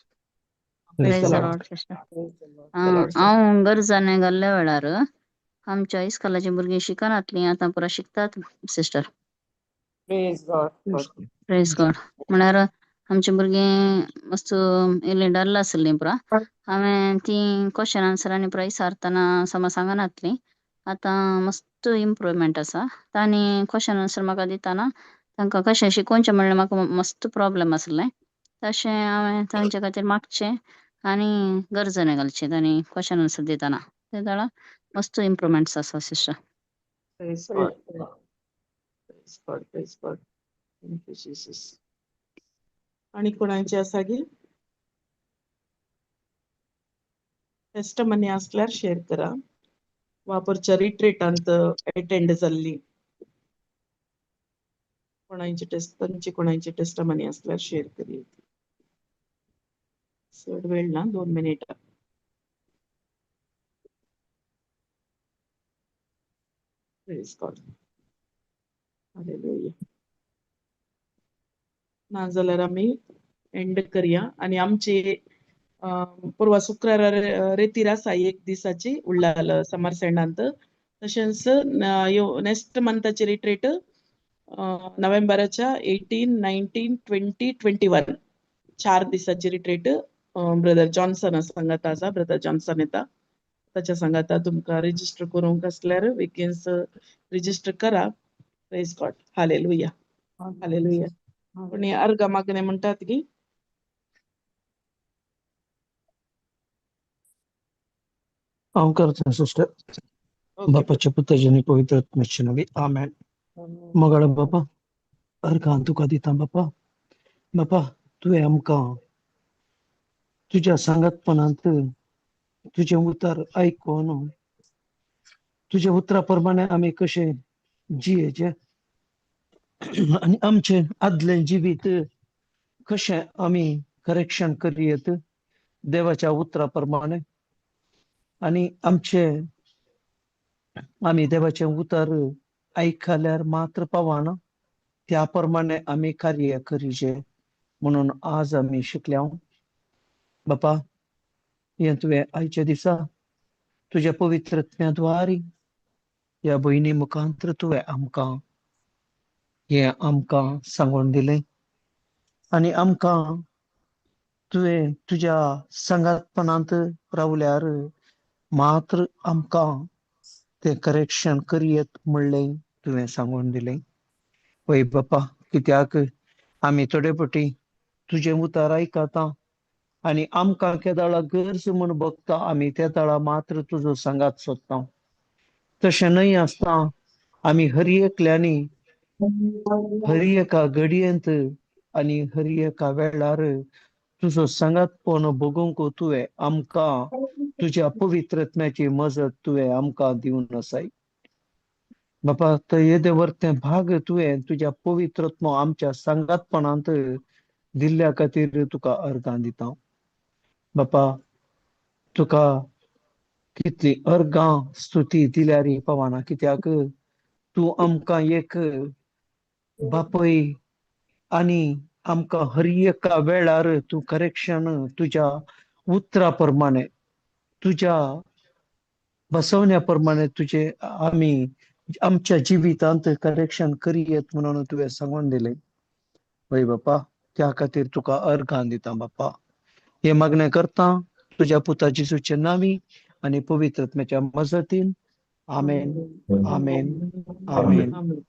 Praise Praise the the Lord. Lord, sister. the Lord, sir. हांव गरजाने गेल्ल्या वेळार आमच्या इस्कॉलाची भुरगीं शिकनातलीं आतां पुरो शिकतात सिस्टर. Praise God. म्हळ्यार आमची भुरगीं मस्त इल्लीं डल आसलीं पुरा. हांवें ती क्वेश्चन आन्सर आनी पुरा विचारतना समज सांगनातलीं. आतां मस्त इम्प्रुवमेंट आसा. तांणी क्वेश्चन आन्सर म्हाका दिताना तांकां कशें शिकोवचें म्हणल्यार म्हाका मस्त प्रॉब्लेम आसलें. तशें हांवें तांचे खातीर मागचें आनी गरजेन घालचें तांणी क्वेश्चन आन्सर दिताना. ते दाळा मस्त इम्प्रूव्हमेंट्स आसा sister. Praise God. Praise God. Praise God. Thank you, Jesus. आणि कोणाची आसा गी टेस्टमनी आसल्यार शेअर करा. वापरच्या रिट्रीटांत अटेंड जाल्ली कोणाची टेस्टमनी आसल्यार शेअर करी. चड वेळ ना, 2 मिनिटां. Praise God. Hallelujah. नाजाल्यार आमी एंड करया आणि आमची परवा शुक्रार रेतीर आसा 1 दिसाची उरला समर सेंडांत. तशेंच नेक्स्ट मंथाची रिट्रीट नोव्हेंबराच्या 18, 19, 20, 21 4 दिसाची रिट्रीट ब्रदर जॉन्सन सांगात आसा. ब्रदर जॉन्सन येता ताच्या सांगाता तुमकां रेजिस्टर करूंक आसल्यार वेकेन्स रेजिस्टर करा. Praise God. हालेलुया. हालेलुया. कोणी अर्घ मागणे म्हणटात की हांव करता सिस्टर. ओके. बापाच्या पुत्राच्या आणि पवित्र आत्म्याच्या नावी आमेन. मगळ बापा अर्घां तुका दिता बापा. बापा तुवें आमकां तुज्या सांगातपणांत तुझे उतर आयकून तुझ्या उतरा प्रमाणे आमी कशे जियेचे आणि आमचे आदले जिवीत कशे आमी करेक्शन करियेत देवाच्या उतराप्रमाणे आणि आमी देवाचे उतर आयकल्यार मात्र पावाना त्याप्रमाणे आमी कार्य करीचे म्हणून आज आमी शिकल्या. बापा हे तुवें आयच्या दिसा तुझ्या पवित्रत्म्याद्वारे या भयणी मुखांतर तुवें आमकां सांगून दिलें आणि आमकां तुवें तुज्या संगातपणांत रावल्यार मात्र आमकां तें करेक्शन करियेत म्हणलें तुवें सांगून दिलें. पळय बापा कित्याक आमी थोडे फावटी तुजें उतर आयकता आणि आमकां केदाळा गरज म्हूण बगता आमी त्या दाळा मात्र तुजो सांगात सोदता. तशें न्हय आसता आमी हर एकल्यांनी हर एका घडयेंत आणि हर एका वेळार तुजो सांगातपण बगूंक तुवें आमकां तुज्या पवित्रत्म्याची मजत तुवें आमकां दिवन आसाय. बापा तर येदे वर्ते भाग तुवें तुज्या पवित्रत्म आमच्या सांगातपणांत दिल्ल्या खातीर तुका अर्गां दिता. बापा तुका कितली अर्गां स्तुती दिल्यार पावाना कित्याक तूं आमकां एक बापय आणि आमकां हर एका वेळार तूं करेक्शन तुज्या उतरा प्रमाणे तुज्या बसवण्या प्रमाणे तुझे आमी आमच्या जिवितांत करेक्शन करियेत म्हणून तुवें सांगून दिलें. पळय बापा त्या खातीर तुका अर्गां दिता बापा. हे मागणें करता तुज्या पुता जेजूच्या नांवी आणि पवित्रत्म्याच्या मजतीन. आमेन. आमेन. आमेन. आमेन.